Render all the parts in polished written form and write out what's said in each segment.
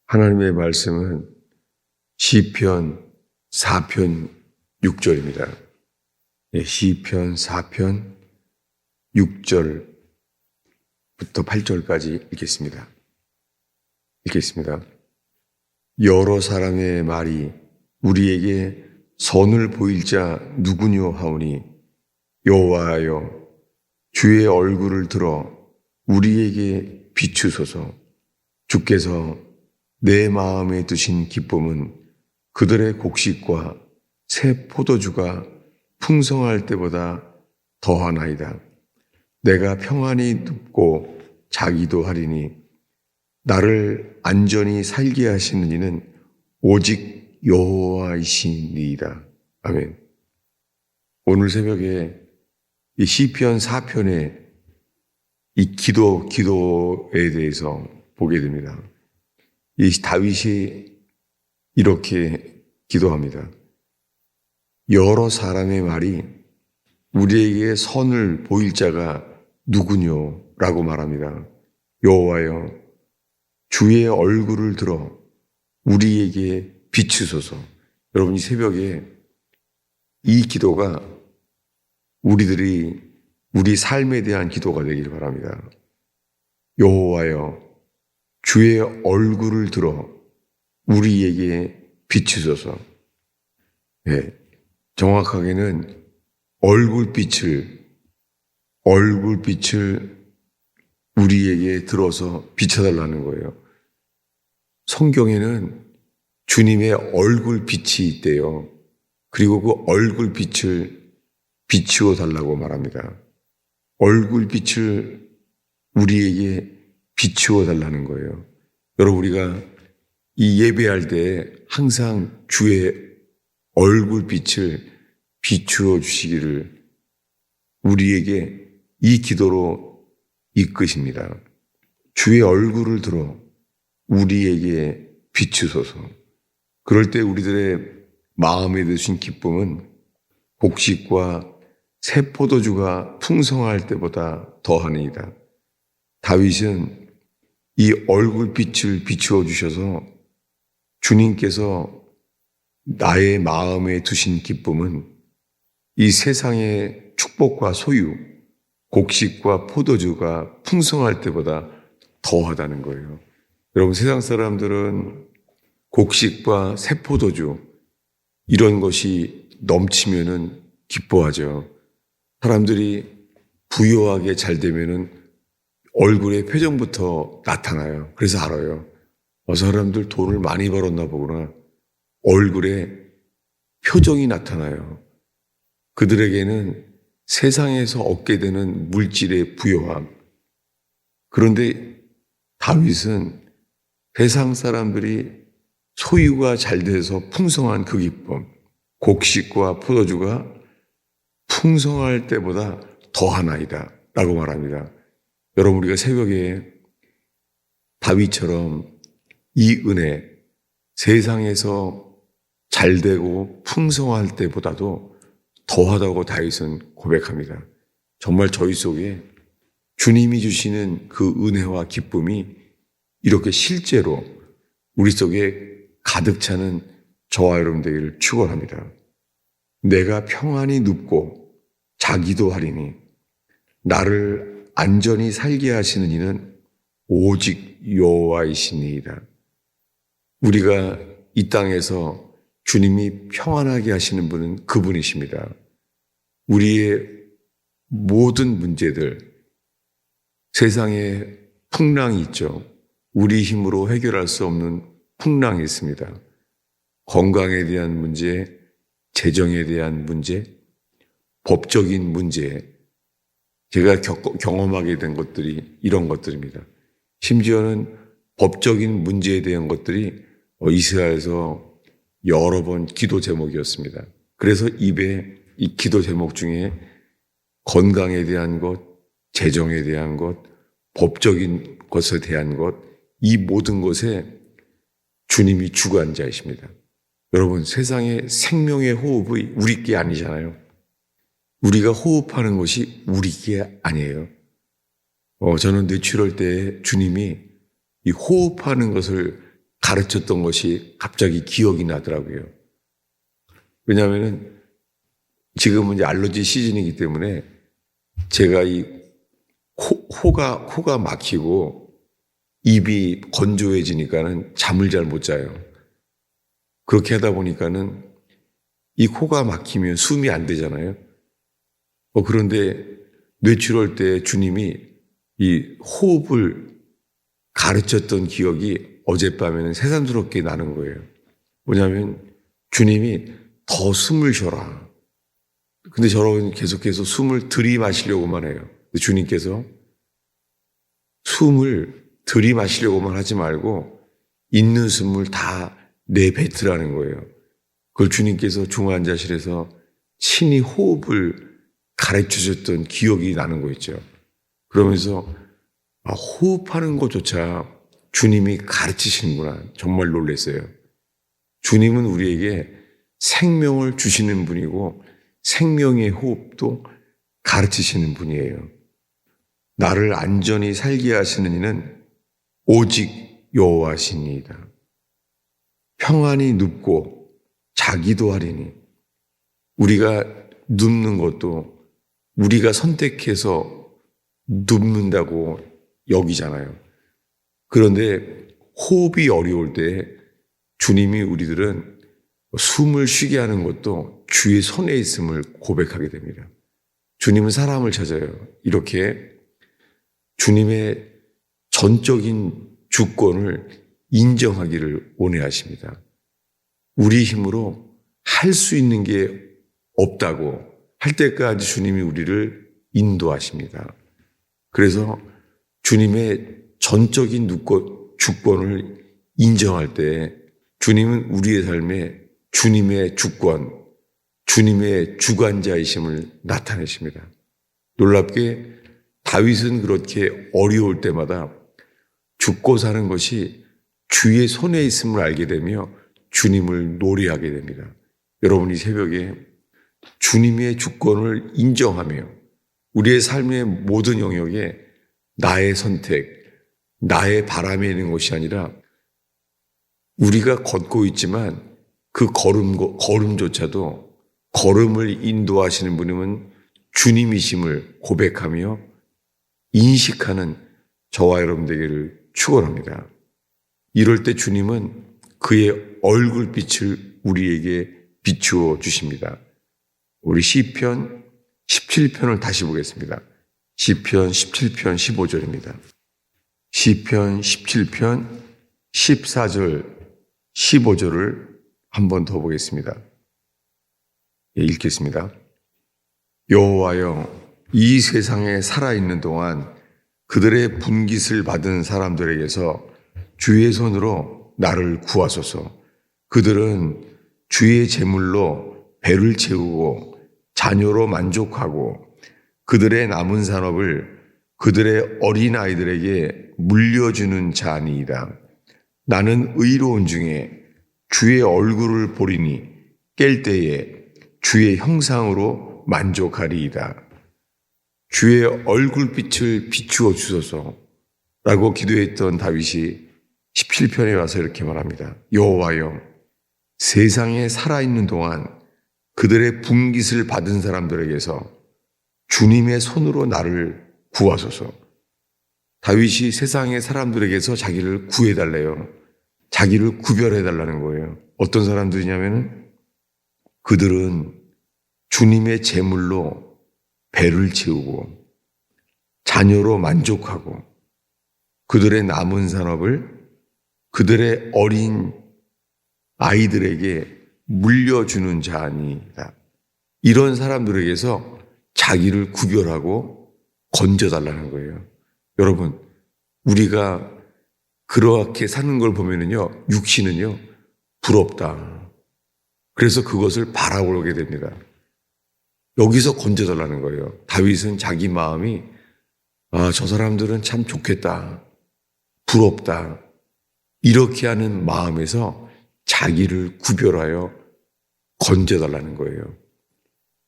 하나님의 말씀은 시편 4편 6절입니다. 시편 4편 6절부터 8절까지 읽겠습니다. 여러 사람의 말이 우리에게 선을 보일 자 누구뇨 하오니 여호와여 주의 얼굴을 들어 우리에게 비추소서. 주께서 내 마음에 두신 기쁨은 그들의 곡식과 새 포도주가 풍성할 때보다 더하나이다. 내가 평안히 눕고 자기도 하리니 나를 안전히 살게 하시는 이는 오직 여호와이시니이다. 아멘. 오늘 새벽에 이 시편 4편의 이 기도에 대해서 보게 됩니다. 이 다윗이 이렇게 기도합니다. 여러 사람의 말이 우리에게 선을 보일 자가 누구뇨? 라고 말합니다. 여호와여 주의 얼굴을 들어 우리에게 비추소서. 여러분, 이 새벽에 이 기도가 우리 삶에 대한 기도가 되기를 바랍니다. 여호와여 주의 얼굴을 들어 우리에게 비추소서. 정확하게는 얼굴빛을 우리에게 들어서 비춰달라는 거예요. 성경에는 주님의 얼굴빛이 있대요. 그리고 그 얼굴빛을 비추어 달라고 말합니다. 얼굴빛을 우리에게 비추어 달라는 거예요. 여러분, 우리가 이 예배할 때 항상 주의 얼굴빛을 비추어 주시기를 우리에게 이 기도로 이끄십니다. 주의 얼굴을 들어 우리에게 비추소서. 그럴 때 우리들의 마음에 드신 기쁨은 곡식과 새 포도주가 풍성할 때보다 더하니이다. 다윗은 이 얼굴빛을 비추어 주셔서 주님께서 나의 마음에 두신 기쁨은 이 세상의 축복과 소유, 곡식과 포도주가 풍성할 때보다 더하다는 거예요. 여러분, 세상 사람들은 곡식과 새 포도주 이런 것이 넘치면은 기뻐하죠. 사람들이 부유하게 잘 되면은 얼굴에 표정부터 나타나요. 그래서 알아요. 사람들 돈을 많이 벌었나 보구나. 얼굴에 표정이 나타나요. 그들에게는 세상에서 얻게 되는 물질의 부요함. 그런데 다윗은 세상 사람들이 소유가 잘 돼서 풍성한 그 기쁨, 곡식과 포도주가 풍성할 때보다 더하나이다 라고 말합니다. 여러분, 우리가 새벽에 다윗처럼 이 은혜, 세상에서 잘되고 풍성할 때보다도 더하다고 다윗은 고백합니다. 정말 저희 속에 주님이 주시는 그 은혜와 기쁨이 이렇게 실제로 우리 속에 가득 차는 저와 여러분 되기를 축원합니다. 내가 평안히 눕고 자기도 하리니 나를 안전히 살게 하시는 이는 오직 여호와이시니이다. 우리가 이 땅에서 주님이 평안하게 하시는 분은 그분이십니다. 우리의 모든 문제들, 세상에 풍랑이 있죠. 우리 힘으로 해결할 수 없는 풍랑이 있습니다. 건강에 대한 문제, 재정에 대한 문제, 법적인 문제, 제가 경험하게 된 것들이 이런 것들입니다. 심지어는 법적인 문제에 대한 것들이 이스라엘에서 여러 번 기도 제목이었습니다. 그래서 입에 이 기도 제목 중에 건강에 대한 것, 재정에 대한 것, 법적인 것에 대한 것, 이 모든 것에 주님이 주관자이십니다. 여러분, 세상의 생명의 호흡이 우리 게 아니잖아요. 우리가 호흡하는 것이 우리 게 아니에요. 저는 뇌출혈 때 주님이 이 호흡하는 것을 가르쳤던 것이 갑자기 기억이 나더라고요. 왜냐하면 지금은 이제 알러지 시즌이기 때문에 제가 이 코가 막히고 입이 건조해지니까는 잠을 잘 못 자요. 그렇게 하다 보니까는 이 코가 막히면 숨이 안 되잖아요. 그런데 뇌출혈 때 주님이 이 호흡을 가르쳤던 기억이 어젯밤에는 새삼스럽게 나는 거예요. 뭐냐면 주님이 더 숨을 쉬어라. 근데 저는 계속해서 숨을 들이마시려고만 해요. 주님께서 숨을 들이마시려고만 하지 말고 있는 숨을 다 내뱉으라는 거예요. 그걸 주님께서 중환자실에서 친히 호흡을 가르쳐줬던 기억이 나는 거 있죠. 그러면서 호흡하는 것조차 주님이 가르치시는구나. 정말 놀랐어요. 주님은 우리에게 생명을 주시는 분이고 생명의 호흡도 가르치시는 분이에요. 나를 안전히 살게 하시는 이는 오직 여호와시니이다. 평안히 눕고 자기도 하리니. 우리가 눕는 것도 우리가 선택해서 눕는다고 여기잖아요. 그런데 호흡이 어려울 때 주님이 우리들은 숨을 쉬게 하는 것도 주의 손에 있음을 고백하게 됩니다. 주님은 사람을 찾아요. 이렇게 주님의 전적인 주권을 인정하기를 원해하십니다. 우리 힘으로 할 수 있는 게 없다고 할 때까지 주님이 우리를 인도하십니다. 그래서 주님의 전적인 주권을 인정할 때 주님은 우리의 삶에 주님의 주권, 주님의 주관자이심을 나타내십니다. 놀랍게 다윗은 그렇게 어려울 때마다 죽고 사는 것이 주의 손에 있음을 알게 되며 주님을 노래하게 됩니다. 여러분이 새벽에 주님의 주권을 인정하며 우리의 삶의 모든 영역에 나의 선택, 나의 바람이 있는 것이 아니라 우리가 걷고 있지만 그 걸음조차도 걸음을 인도하시는 분은 주님이심을 고백하며 인식하는 저와 여러분 되기를 축원합니다. 이럴 때 주님은 그의 얼굴빛을 우리에게 비추어 주십니다. 우리 시편 17편을 다시 보겠습니다. 시편 17편 15절입니다. 시편 17편 14절 15절을 한 번 더 보겠습니다. 읽겠습니다. 여호와여, 이 세상에 살아있는 동안 그들의 분깃을 받은 사람들에게서 주의 손으로 나를 구하소서. 그들은 주의 재물로 배를 채우고 자녀로 만족하고 그들의 남은 산업을 그들의 어린아이들에게 물려주는 자니이다. 나는 의로운 중에 주의 얼굴을 보리니 깰 때에 주의 형상으로 만족하리이다. 주의 얼굴빛을 비추어 주소서라고 기도했던 다윗이 17편에 와서 이렇게 말합니다. 여호와여, 세상에 살아있는 동안 그들의 분깃을 받은 사람들에게서 주님의 손으로 나를 구하소서. 다윗이 세상의 사람들에게서 자기를 구해달래요. 자기를 구별해달라는 거예요. 어떤 사람들이냐면은 그들은 주님의 재물로 배를 채우고 자녀로 만족하고 그들의 남은 산업을 그들의 어린 아이들에게 물려주는 자니이다. 이런 사람들에게서 자기를 구별하고 건져달라는 거예요. 여러분, 우리가 그렇게 사는 걸 보면은요, 육신은요, 부럽다. 그래서 그것을 바라보게 됩니다. 여기서 건져달라는 거예요. 다윗은 자기 마음이 저 사람들은 참 좋겠다. 부럽다. 이렇게 하는 마음에서 자기를 구별하여 건져달라는 거예요.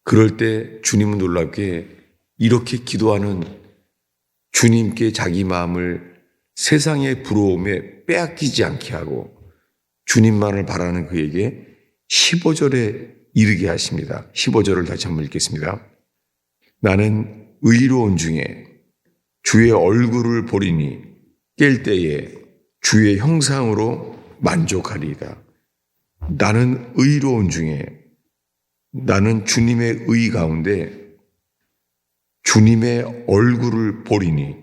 그럴 때 주님은 놀랍게 이렇게 기도하는 주님께 자기 마음을 세상의 부러움에 빼앗기지 않게 하고 주님만을 바라는 그에게 15절에 이르게 하십니다. 15절을 다시 한번 읽겠습니다. 나는 의로운 중에 주의 얼굴을 보리니 깰 때에 주의 형상으로 만족하리이다. 나는 의로운 중에, 나는 주님의 의 가운데 주님의 얼굴을 보리니,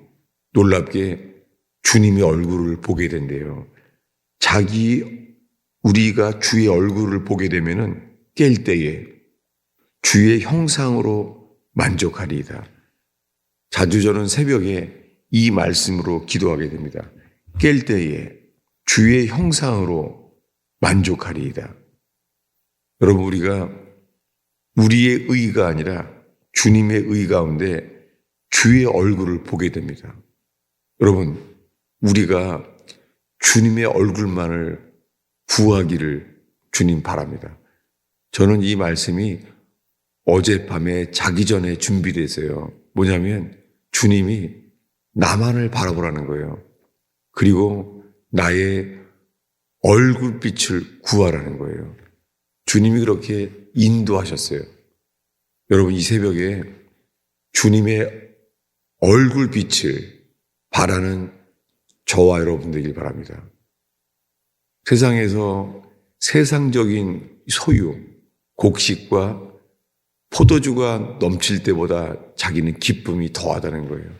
놀랍게 주님의 얼굴을 보게 된대요. 우리가 주의 얼굴을 보게 되면은 깰 때에 주의 형상으로 만족하리이다. 자주 저는 새벽에 이 말씀으로 기도하게 됩니다. 깰 때에 주의 형상으로 만족하리이다. 여러분, 우리가 우리의 의가 아니라 주님의 의 가운데 주의 얼굴을 보게 됩니다. 여러분, 우리가 주님의 얼굴만을 구하기를 주님 바랍니다. 저는 이 말씀이 어젯밤에 자기 전에 준비돼서요. 뭐냐면 주님이 나만을 바라보라는 거예요. 그리고 나의 얼굴빛을 구하라는 거예요. 주님이 그렇게 인도하셨어요. 여러분, 이 새벽에 주님의 얼굴빛을 바라는 저와 여러분 되길 바랍니다. 세상에서 세상적인 소유, 곡식과 포도주가 넘칠 때보다 자기는 기쁨이 더하다는 거예요.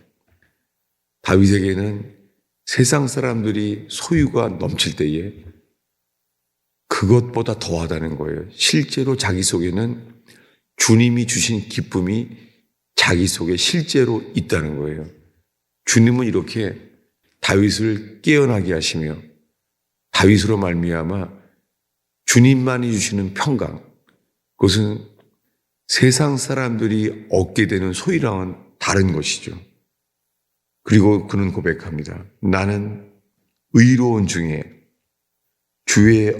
다윗에게는 세상 사람들이 소유가 넘칠 때에 그것보다 더하다는 거예요. 실제로 자기 속에는 주님이 주신 기쁨이 자기 속에 실제로 있다는 거예요. 주님은 이렇게 다윗을 깨어나게 하시며 다윗으로 말미암아 주님만이 주시는 평강, 그것은 세상 사람들이 얻게 되는 소유랑은 다른 것이죠. 그리고 그는 고백합니다. 나는 의로운 중에 주의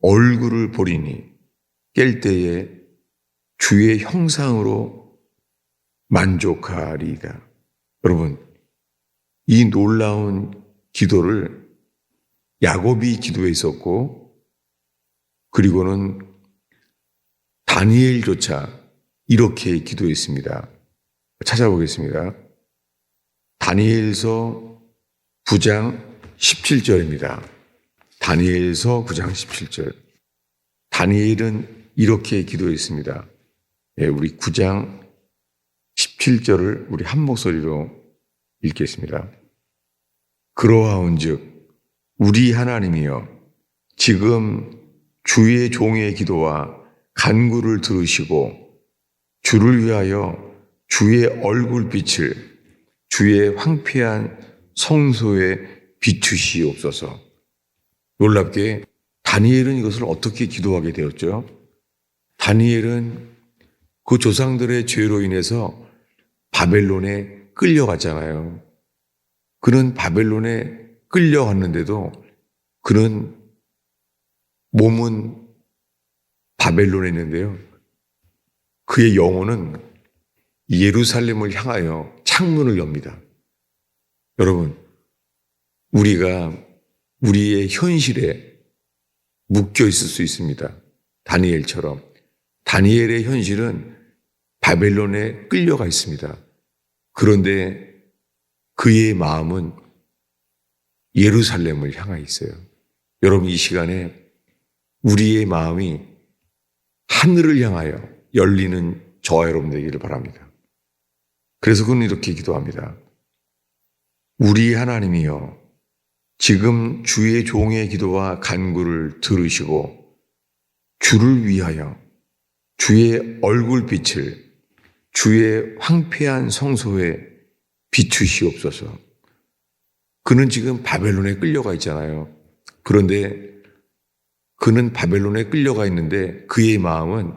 얼굴을 보리니 깰 때에 주의 형상으로 만족하리이다. 여러분, 이 놀라운 기도를 야곱이 기도했었고, 그리고는 다니엘조차 이렇게 기도했습니다. 찾아보겠습니다. 다니엘서 9장 17절입니다. 다니엘서 9장 17절. 다니엘은 이렇게 기도했습니다. 우리 9장 17절을 우리 한 목소리로 읽겠습니다. 그러하온즉 우리 하나님이여 지금 주의 종의 기도와 간구를 들으시고 주를 위하여 주의 얼굴빛을 주의 황폐한 성소에 비추시옵소서. 놀랍게 다니엘은 이것을 어떻게 기도하게 되었죠? 다니엘은 그 조상들의 죄로 인해서 바벨론에 끌려갔잖아요. 그는 바벨론에 끌려갔는데도 그는 몸은 바벨론에 있는데요. 그의 영혼은 예루살렘을 향하여 창문을 엽니다. 여러분, 우리가 우리의 현실에 묶여 있을 수 있습니다. 다니엘처럼. 다니엘의 현실은 바벨론에 끌려가 있습니다. 그런데 그의 마음은 예루살렘을 향해 있어요. 여러분, 이 시간에 우리의 마음이 하늘을 향하여 열리는 저와 여러분 되기를 바랍니다. 그래서 그는 이렇게 기도합니다. 우리 하나님이여 지금 주의 종의 기도와 간구를 들으시고 주를 위하여 주의 얼굴빛을 주의 황폐한 성소에 비추시옵소서. 그는 지금 바벨론에 끌려가 있잖아요. 그런데 그는 바벨론에 끌려가 있는데 그의 마음은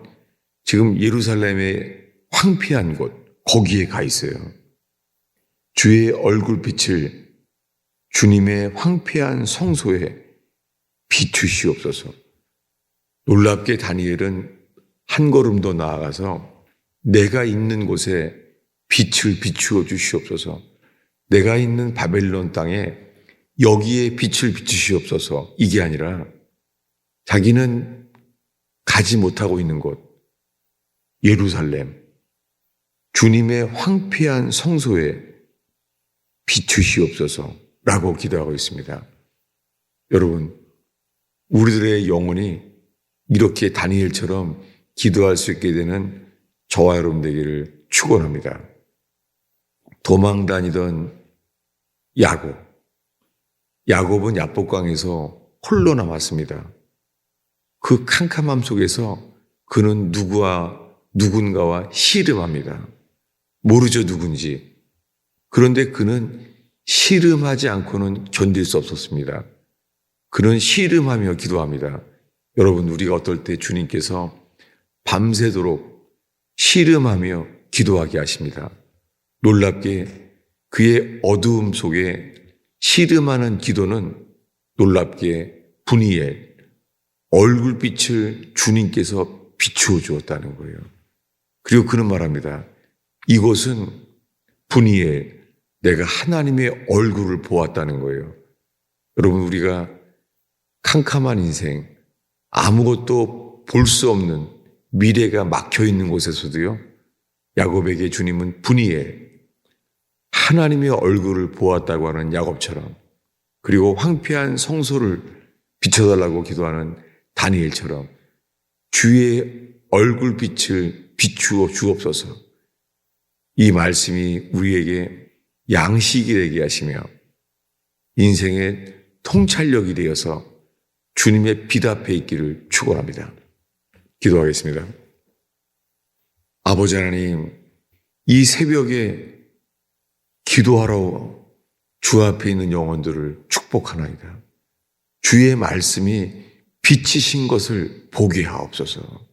지금 예루살렘의 황폐한 곳, 거기에 가 있어요. 주의 얼굴빛을 주님의 황폐한 성소에 비추시옵소서. 놀랍게 다니엘은 한 걸음 더 나아가서 내가 있는 곳에 빛을 비추어 주시옵소서. 내가 있는 바벨론 땅에 여기에 빛을 비추시옵소서. 이게 아니라 자기는 가지 못하고 있는 곳, 예루살렘, 주님의 황폐한 성소에 비추시옵소서라고 기도하고 있습니다. 여러분, 우리들의 영혼이 이렇게 다니엘처럼 기도할 수 있게 되는 저와 여러분 되기를 축원합니다. 도망 다니던 야곱은 야복강에서 홀로 남았습니다. 그 캄캄함 속에서 그는 누군가와 씨름합니다. 모르죠, 누군지. 그런데 그는 씨름하지 않고는 견딜 수 없었습니다. 그는 씨름하며 기도합니다. 여러분, 우리가 어떨 때 주님께서 밤새도록 씨름하며 기도하게 하십니다. 놀랍게 그의 어두움 속에 씨름하는 기도는 놀랍게 분이엘, 얼굴빛을 주님께서 비추어 주었다는 거예요. 그리고 그는 말합니다. 이곳은 분이엘, 내가 하나님의 얼굴을 보았다는 거예요. 여러분, 우리가 캄캄한 인생, 아무것도 볼 수 없는 미래가 막혀 있는 곳에서도요, 야곱에게 주님은 분이엘, 하나님의 얼굴을 보았다고 하는 야곱처럼, 그리고 황폐한 성소를 비춰달라고 기도하는 다니엘처럼 주의 얼굴빛을 비추어 주옵소서. 이 말씀이 우리에게 양식이 되게 하시며 인생의 통찰력이 되어서 주님의 빛 앞에 있기를 축원합니다. 기도하겠습니다. 아버지 하나님, 이 새벽에 기도하러 주 앞에 있는 영혼들을 축복하나이다. 주의 말씀이 빛이신 것을 보게 하옵소서.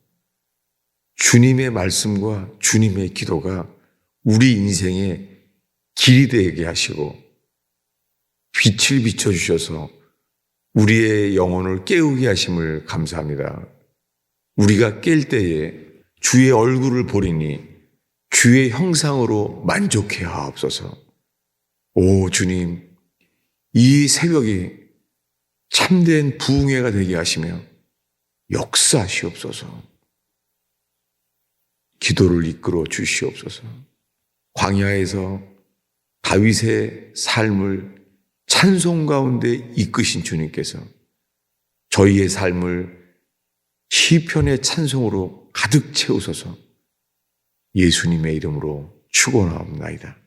주님의 말씀과 주님의 기도가 우리 인생의 길이 되게 하시고 빛을 비춰주셔서 우리의 영혼을 깨우게 하심을 감사합니다. 우리가 깰 때에 주의 얼굴을 보리니 주의 형상으로 만족해 하옵소서. 오 주님, 이 새벽이 참된 부흥회가 되게 하시며 역사하시옵소서. 기도를 이끌어 주시옵소서. 광야에서 다윗의 삶을 찬송 가운데 이끄신 주님께서 저희의 삶을 시편의 찬송으로 가득 채우소서. 예수님의 이름으로 축원하옵나이다.